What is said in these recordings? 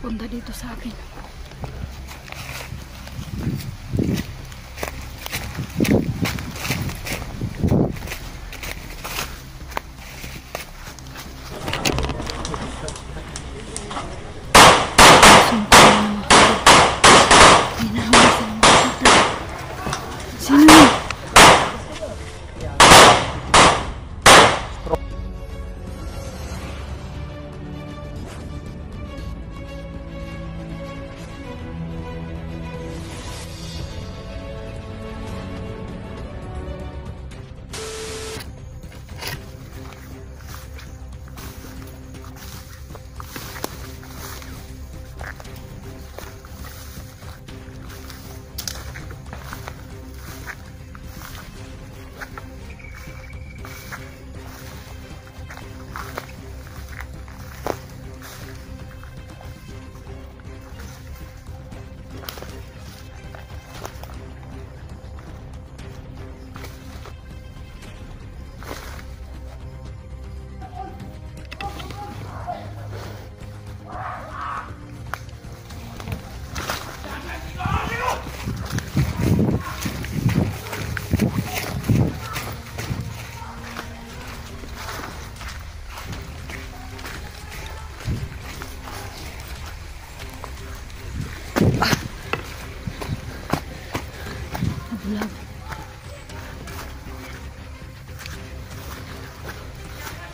punta dito sa akin.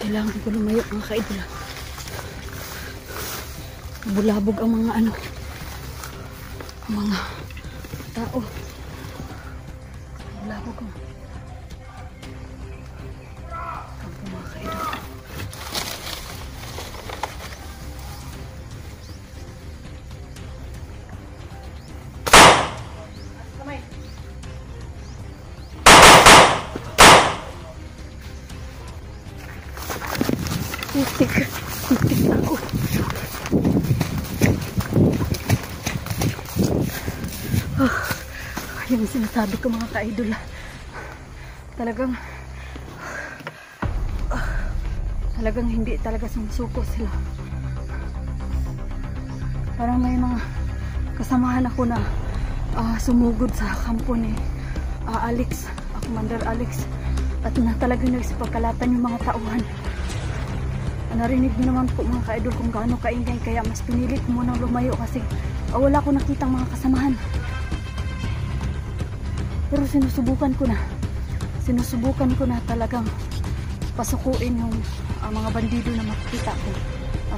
Kailangan ko lumayo mga ka-idol. Bulabog ang mga mga tao. Bulabog ang mga ka-idol. Titik ako. Yung sinasabi ko mga ka-idol, talagang hindi talaga sumusuko sila. Parang may mga kasamahan ako na sumugod sa kampo ni Commander Alex, at na talagang nagsipagkalatan yung mga tauhan. Narinig din naman po mga ka-idol kung gaano kaingay, kaya mas pinilit ko munang lumayo kasi wala ko nakitang mga kasamahan. Pero sinusubukan ko na talagang pasukuin yung mga bandido na makikita ko.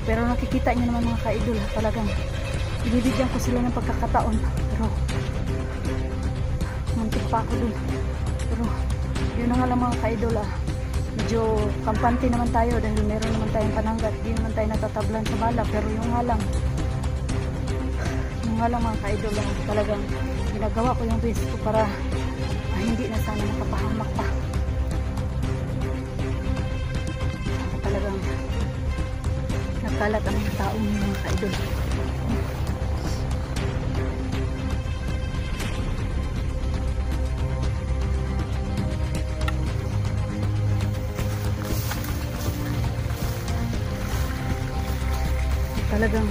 Pero nakikita niyo naman mga ka-idol, talagang binibigyan ko sila ng pagkakataon. Pero muntik pa ako dun. Pero yun na nga lang mga ka-idol, medyo kampante naman tayo dahil meron naman tayong pananggat, di naman tayo natatablan sa bala. Pero yung nga lang mga ka-idol, talagang ginagawa ko yung best ko para hindi na sana makapahamak pa. Talagang nagkalat ang mga taong mga ka-idol. Talagang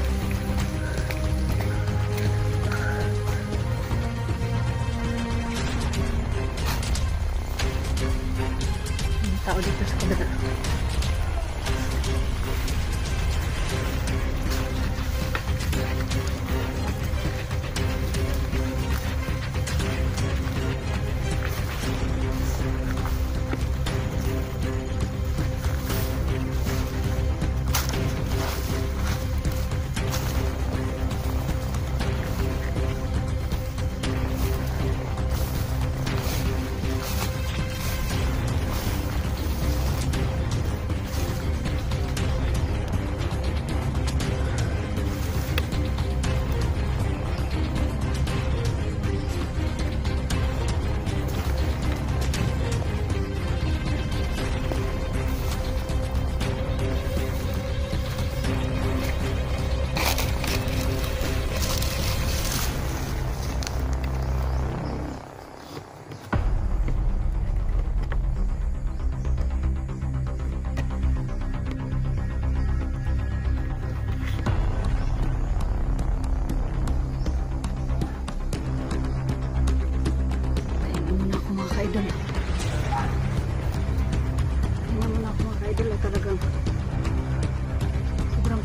may tao dito sa kabila.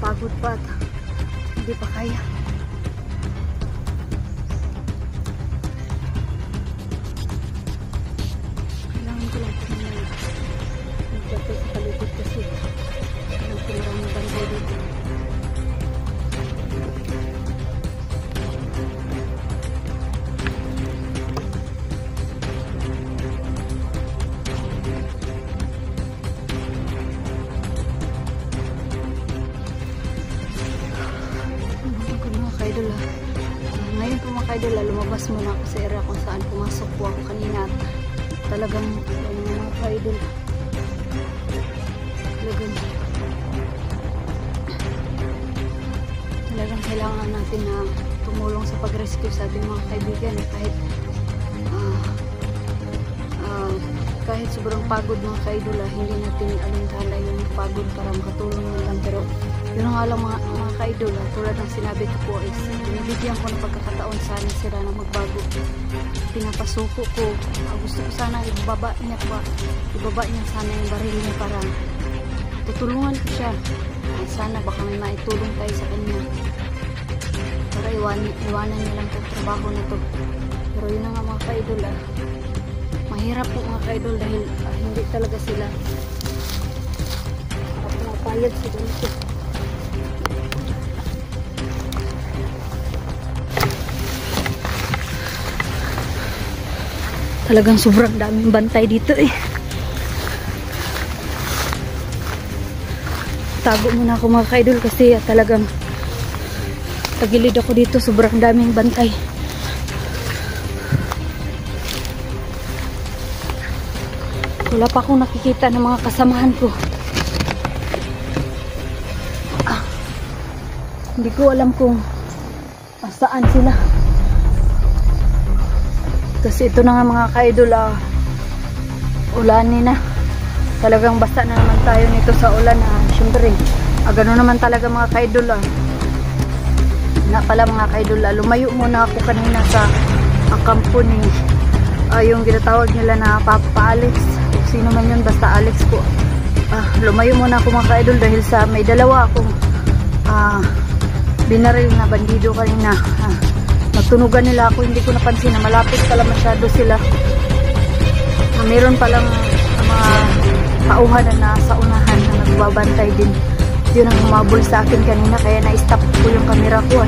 pagod pa at hindi pa kaya. Kailangan ko lang po na magdapit sa paligid kasi alam ko maraming bantay dito. Ngayon po mga kaidol, lumabas muna ako sa area kung saan pumasok po ako kanina at talagang mga kaidol talagang kailangan natin na tumulong sa pag-rescue sa ating mga kaibigan kahit kahit sobrang pagod mga kaidol, hindi natin alintala yung pagod para makatulong lang. Pero yun nga lang mga kaidol, tulad ng sinabi ko po is binibigyan ko ng pagkakataon sana sila na magbago. Pinapasuko ko, gusto ko sana ibaba niya sana yung baril niya para tutulungan ko siya. Sana baka may maitulong tayo sa kanya para iwanan niya lang itong trabaho na to. Pero yun nga mga kaidol, mahirap po mga kaidol dahil hindi talaga sila napayag sa ganito. Talagang sobrang daming bantay dito eh. Tago muna ako mga kaidol kasi talagang tagilid ako dito, sobrang daming bantay. Wala pa akong nakikita ng mga kasamahan ko. Hindi ko alam kung saan sila. Kasi ito na nga mga kaidol, ulanin na. Talagang basta na naman tayo nito sa ulan. Siyempre, gano'n naman talaga mga kaidol. Na pala mga kaidol, lumayo muna ako kanina sa kampo ni yung ginatawag nila na Papa Alex. Sino man yun, basta Alex po. Lumayo muna ako mga kaidol dahil sa may dalawa akong binaril na bandido kanina. Nagtunugan nila ako, hindi ko napansin na malapit pala masyado sila. Meron palang mga tauhan na nasa unahan na nagbabantay din. Yun ang humabol sa akin kanina kaya na-stop ko yung camera ko.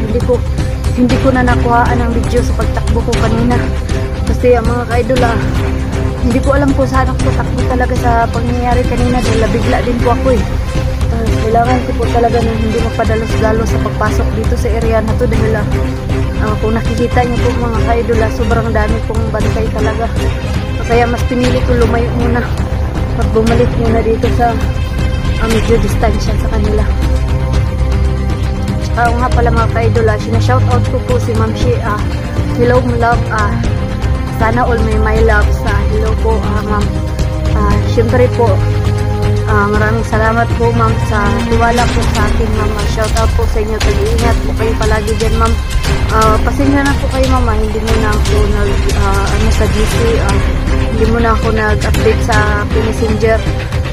Hindi ko na nakuhaan ang video sa pagtakbo ko kanina. Kasi mga kaidol, hindi ko alam kung saan ako takbo talaga sa pangyayari kanina dahil bigla din po ako eh. Kailangan ko po talaga na hindi magpadalos-dalos sa pagpasok dito sa area na to dahil kung nakikita niyo po mga kaidol, sobrang dami pong bantay talaga. Kaya mas pinili ko lumayo muna at bumalik muna dito sa medyo distansya sa kanila. Nga pala mga kaidol, sinashoutout ko po si Ma'am Shi. Hello love, sana all may my love. Hello po ma'am. Siyempre po, maraming salamat po ma'am sa tiwala po sa akin ma'am. Shoutout po sa inyo, tag-iingat po kayo palagi dyan ma'am. Pasensya na po kayo ma'am, hindi mo na ako sa GC, hindi mo na ako nag-update sa Messenger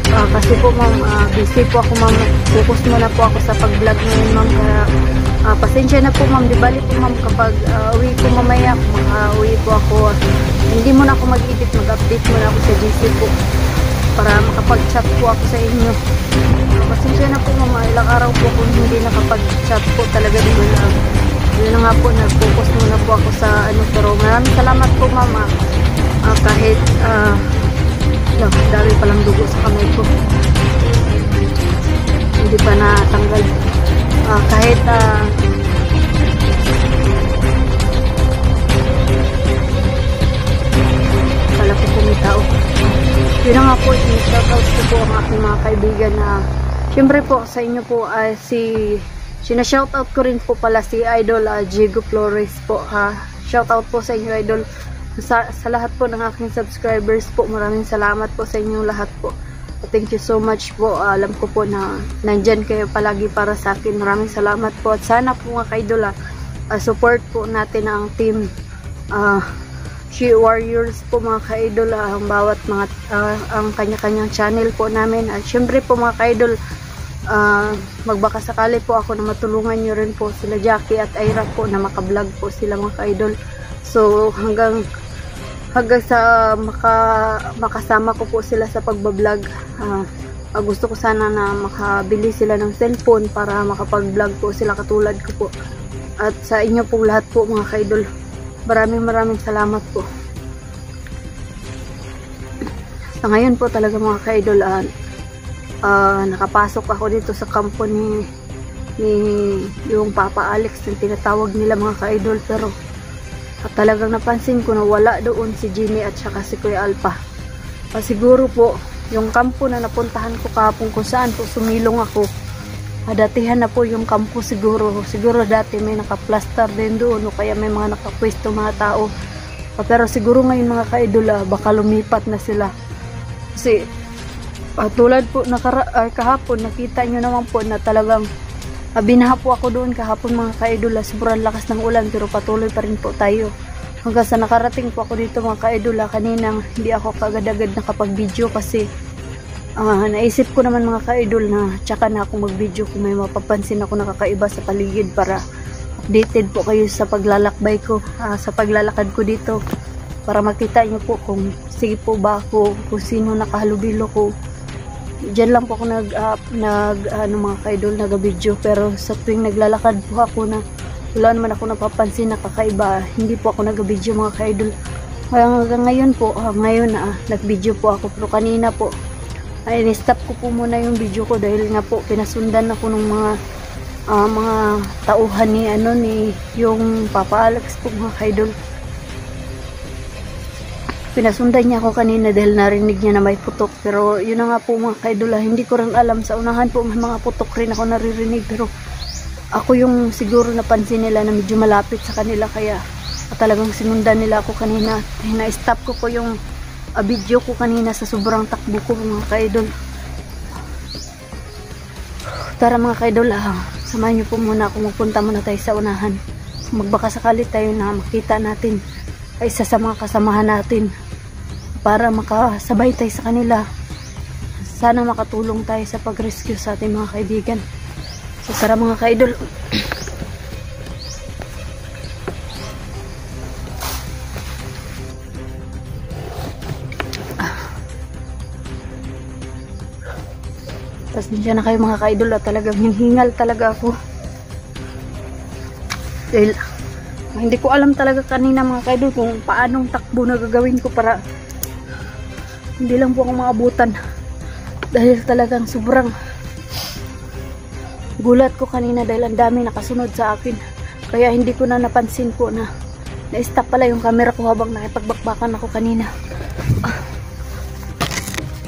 kasi po ma'am, busy po ako ma'am. Focus muna po ako sa pag-vlog ngayon ma'am. Kaya pasensya na po ma'am, di bali po ma'am kapag uwi ko mamaya, uwi po ako, hindi mo na ako mag-edit, mag-update muna ako sa GC po para makapag-chat po ako sa inyo. Pasensya na po ma'am, ilang araw po kung hindi nakapag-chat po talaga din lang. Yun na nga po, nag-focus muna po ako sa pero maraming salamat po ma'am. Kahit dami palang dugo sa kamay ko, hindi pa natanggal. Kahit pala po kumitao. Yun na nga po, shoutout ko po ang aking mga kaibigan na syempre po sa inyo po sinashoutout ko rin po pala si Idol Jigo Flores po. Shoutout po sa inyo Idol. Sa lahat po ng aking subscribers po, maraming salamat po sa inyong lahat po. Thank you so much po. Alam ko po na nandyan kayo palagi para sa akin. Maraming salamat po. At sana po mga kaidol, support po natin ang team She Warriors po mga kaidol. Ang bawat mga ang kanya-kanyang channel po namin. At syempre po mga kaidol, magbaka sakali po ako na matulungan nyo rin po sila Jackie at Ira po na makablog po sila mga ka-idol. So hanggang sa makasama ko po sila sa pagbablog, gusto ko sana na makabili sila ng cellphone para makapag-vlog po sila katulad ko po. At sa inyo po lahat po mga ka-idol, maraming salamat po. Sa ngayon po talaga mga ka-idol, nakapasok ako dito sa kampo ni yung Papa Alex yung tinatawag nila mga ka-idol, pero talagang napansin ko na wala doon si Jimmy at saka si Kuya Alpha. Siguro po yung kampo na napuntahan ko kahapon kung saan po sumilong ako, datihan na po yung kampo siguro dati may naka-plaster din doon o kaya may mga nakapwesto mga tao, pero siguro ngayon mga ka-idol baka lumipat na sila kasi tulad po kahapon nakita nyo naman po na talagang binaha po ako doon kahapon mga ka-idol. Sobrang lakas ng ulan pero patuloy pa rin po tayo hanggang sa nakarating po ako dito mga ka-idol. Kaninang hindi ako kagad-agad nakapag-video kasi naisip ko naman mga ka-idol na tsaka na ako mag-video kung may mapapansin ako nakakaiba sa paligid para updated po kayo sa paglalakbay ko, sa paglalakad ko dito, para makita nyo po kung sige po ba ako, kung sino nakahalubilo ko. Diyan lang po ako mga ka-idol nag-video, pero sa tuwing naglalakad po ako na wala naman ako napapansin na kakaiba, hindi po ako nag-video mga ka-idol. Hanggang ngayon po, nag-video po ako, pero kanina po ay ni-stop ko po muna yung video ko dahil nga po pinasundan ako ng mga tauhan ni yung Papa Alex po mga ka-idol. Pinasundan niya ako kanina dahil narinig niya na may putok, pero yun na nga po mga ka-idol, hindi ko rin alam, sa unahan po may mga putok rin ako naririnig, pero ako yung siguro napansin nila na medyo malapit sa kanila kaya talagang sinundan nila ako kanina. Na-stop ko po yung video ko kanina sa sobrang takbo ko mga ka-idol. Tara mga ka-idol, samahan niyo po muna ako, magpunta muna tayo sa unahan. Magbaka sakali tayo na makita natin ay isa sa mga kasamahan natin para makasabay tayo sa kanila. Sana makatulong tayo sa pag-rescue sa ating mga kaibigan. So tara mga ka-idol. Tapos din siya na kayo mga ka-idol, talagang hinihingal talaga ako dahil hindi ko alam talaga kanina mga ka-idol kung paanong takbo na gagawin ko para hindi lang po ako maabutan, dahil talagang sobrang gulat ko kanina dahil ang dami nakasunod sa akin, kaya hindi ko na napansin po na na-stop pala yung camera ko habang nakipagbakbakan ako kanina.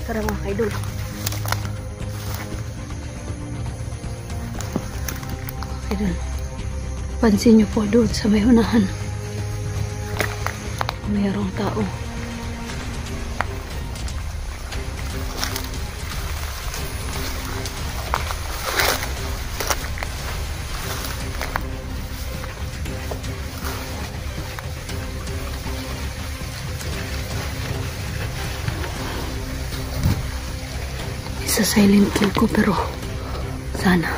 Tara mga ka-idol. Pansin nyo po doon sa may unahan, mayroong tao. Isa silent kill ko, pero sana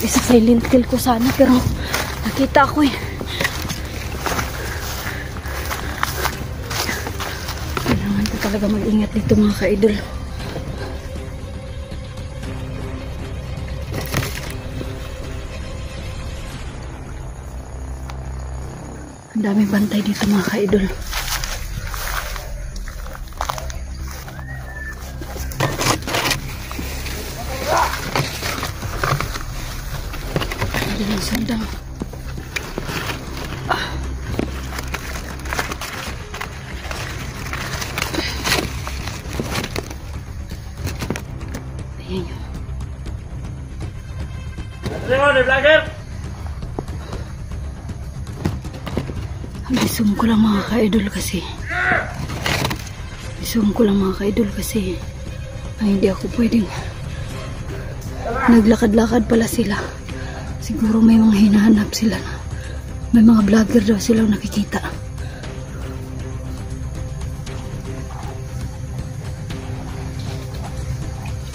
isa silent kill ko sana, pero nakita ako kailangan ko talaga mag-ingat dito mga ka-idol. Ang daming bantay dito mga ka-idol. Dalang sandang. Ayan yun. Zoom ko lang mga ka-idol kasi Ay, hindi ako pwedeng. Naglakad-lakad pala sila. Siguro may mga hinahanap sila na. May mga vlogger daw silang nakikita.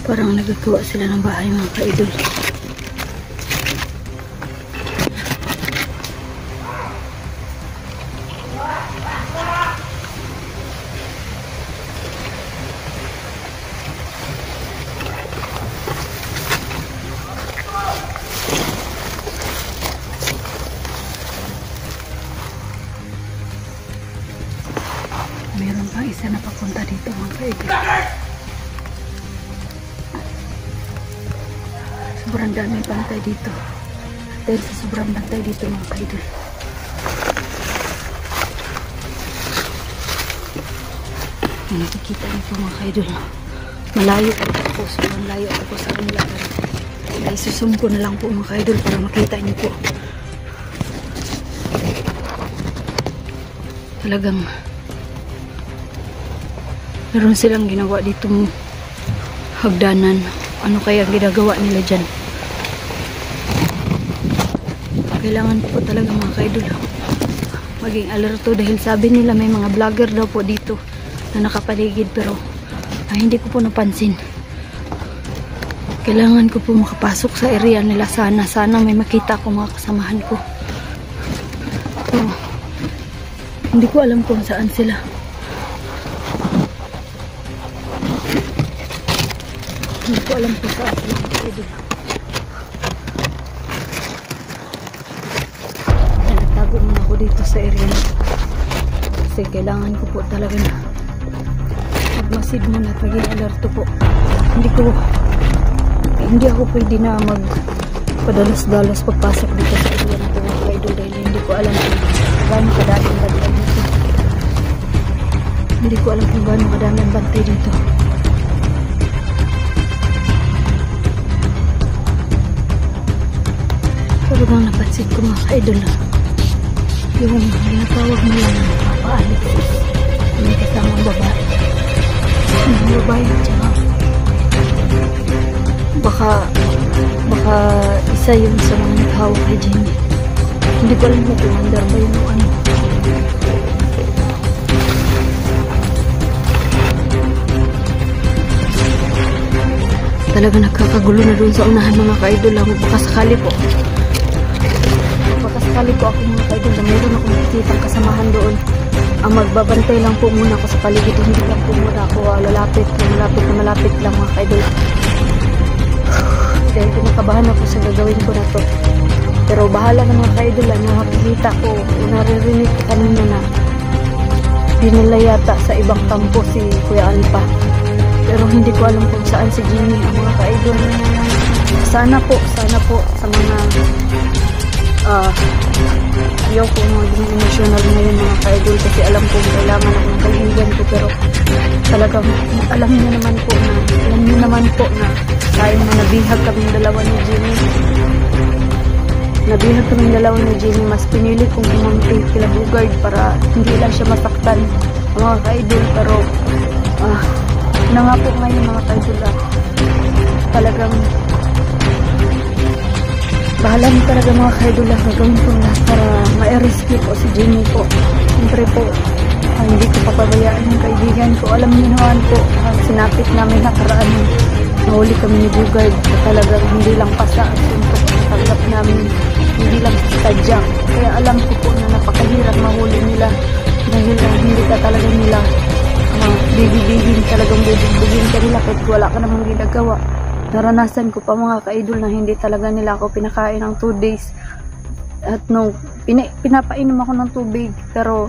Parang nagagawa sila ng bahay mga ka-idol. Meron pa isa na papunta dito mga ka-idol. Sobrang dami bantay dito. Dahil sa sobrang bantay dito mga ka-idol. Nakikita niyo po mga ka-idol. Malayo ako. Sobrang layo ako sa kanila. Ay susum ko na lang po mga ka-idol para makita niyo po. Talagang meron silang ginawa ditong hagdanan. Ano kaya ginagawa nila dyan? Kailangan po talaga mga ka-idol maging alerto dahil sabi nila may mga vlogger daw po dito na nakapaligid pero hindi ko po napansin. Kailangan ko po makapasok sa area nila. Sana may makita ko mga kasamahan ko. Pero hindi ko alam kung saan sila. Hindi ko alam kung saan sila mga ka-idol. Nagtago muna ako dito sa area na kasi kailangan ko po talaga na magmasid muna at maging alerto po. Hindi ako pwede na magpadalos-dalos pagpasok dito sa area na ito mga ka-idol dahil hindi ko alam kung gaano kadaming bantay dito. Hindi ko alam kung gaano kadaming bantay dito. Pero bang napansin ko mga ka-idol na yung tinatawag nila ng Papa Alex may kasamang babae. Yung babae tsaka baka isa yun sa mga naghawak kay Jimmy. Hindi ko alam kung commander ba yun o ano. Talaga nagkakagulo na doon sa unahan mga ka-idol. Baka sakali po ako mga ka-idol na mayroon akong nakikitang kasamahan doon. Ang magbabantay lang po muna ako sa paligid. Hindi lang po muna ako malapit lang mga ka-idol. Dahil kinakabahan ako sa gagawin ko na to. Pero bahala na mga ka-idol na nakikita ko, naririnig ko kanina na dinala yata sa ibang kampo si Kuya Alpa. Pero hindi ko alam kung saan si Jimmy ang mga ka-idol. Sana po sa mga ayaw ko maging emotional ngayon mga ka-idol kasi alam ko kailangan akong kaibigan ko pero talagang alam niyo naman po na tayo na nabihag kaming dalawa ni Jimmy. Mas pinili kong kumampi kila Bugard para hindi lang siya masaktan mga ka-idol pero na nga po ngayon mga ka-idol talagang bahala niyo talaga mga ka-idol gagawin ko lahat para ma-rescue po si Jimmy po. Siyempre po hindi ko papabayaan yung kaibigan ko. Alam niyo naman po sinapit namin nakaraan nahuli kami ni Bugard na talagang hindi lang pasa ang suntok tanggap namin, hindi lang sadya. Kaya alam ko po na napakahirap mahuli nila dahil hindi ka talaga nila bibigin talagang bibigin ka nila kahit wala ka namang ginagawa. Naranasan ko pa mga ka-idol na hindi talaga nila ako pinakain ng 2 days at pinapainom ako ng tubig pero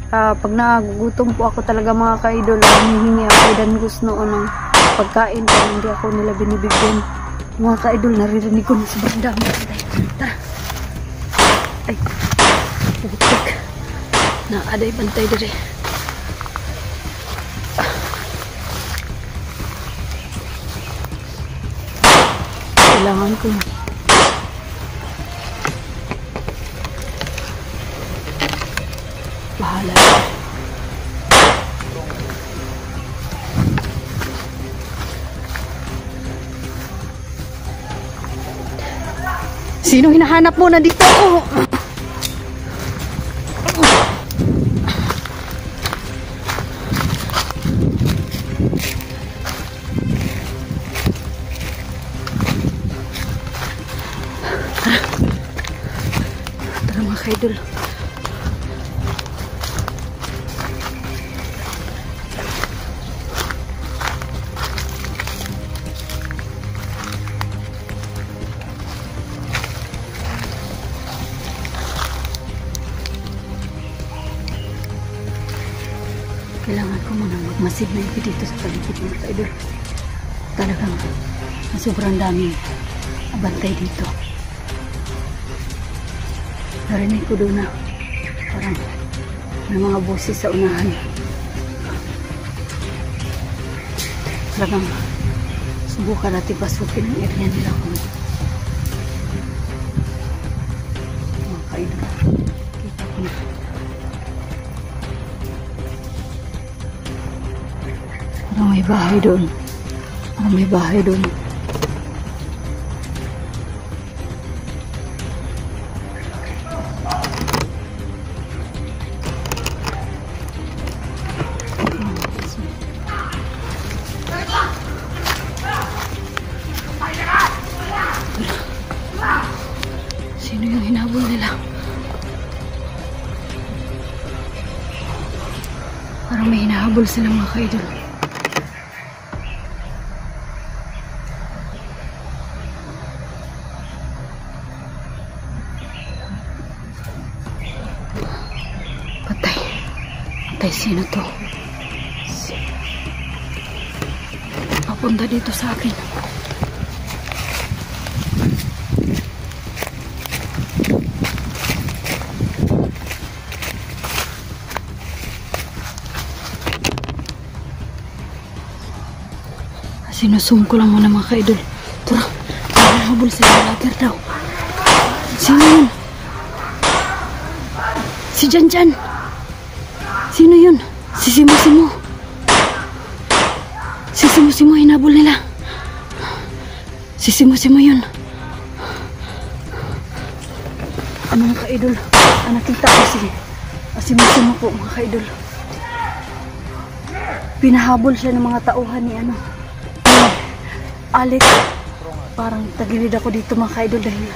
pag nagugutom po ako talaga mga ka-idol hihingi ako dan gusto noon ng pagkain pero hindi ako nila binibigyan mga ka-idol. Naririnig ko na sa banda tara ay putik na aday bantay dire. Kailangan ko bahala Sino hinahanap mo? Nandito ako. Tara mga kaidol. Kailangan ko muna magmasid na ipit dito sa paligid mga kaidol. Talagang sobrang daming abantay dito. Narinig ko doon na parang may mga boses sa unahan. Talagang subukan natin pasukin ang area nila kung mga kaidol. Kita ko na. Parang may bahay doon. Parang may bahay doon. Sino yung hinabol nila? Parang may hinahabol sila mga kaidol. Patay, sino to? Papunta dito sa akin. Sinusum ko lang muna mga kaidol. Tara, habol sa lager daw. Sino yun? Si Janjan. Sino yun? Si Simo-Simo. Si Simo-Simo hinabol nila. Si Simo-Simo yun. Mga kaidol, nakita ko si Simo-Simo po mga kaidol. Pinahabol siya ng mga tauhan ni Alex. Parang tagilid ako dito mga kaidol dahil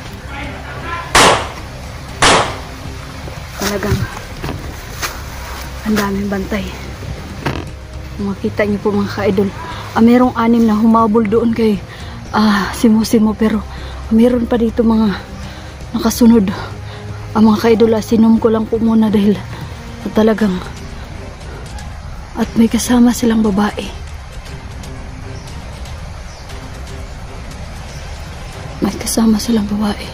talagang ang daming bantay. Makita niyo po mga kaidol, merong 6 na humabol doon kay Simo-Simo, pero meron pa dito mga nakasunod. Mga kaidol, sinom ko lang po muna dahil talagang at may kasama silang babae. May kasama silang babae.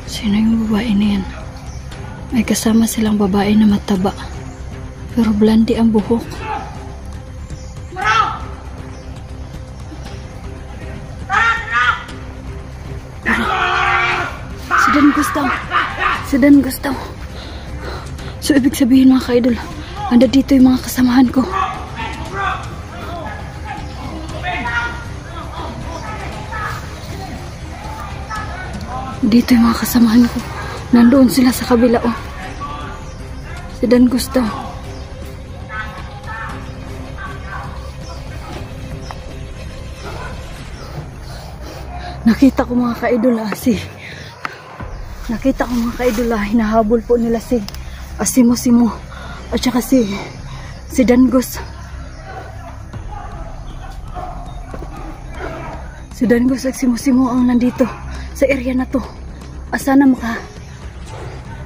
Sino yung babae na yan? May kasama silang babae na mataba, pero blondie ang buhok. Si Dan Gustaw. So ibig sabihin mga kaidol, anda dito yung mga kasamahan ko. Dito yung mga kasamahan ko. Nandoon sila sa kabila, oh. Si Dan Gustaw. Nakita ko mga kaidol, nakita ko mga kaidol, hinahabol po nila si Simo-Simo at saka si Dan Gus. Si Dan Gus at Simo-Simo ang nandito sa area na to. Sana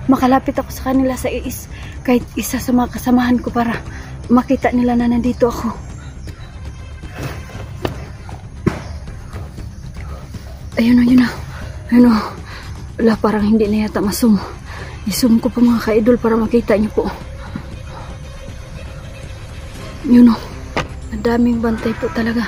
makalapit ako sa kanila sa kahit isa sa mga kasamahan ko para makita nila na nandito ako. Ayun na. Wala, parang hindi na yata masum. I-zoom ko po mga kaidol para makita niyo po. Yun o. Ang daming bantay po talaga.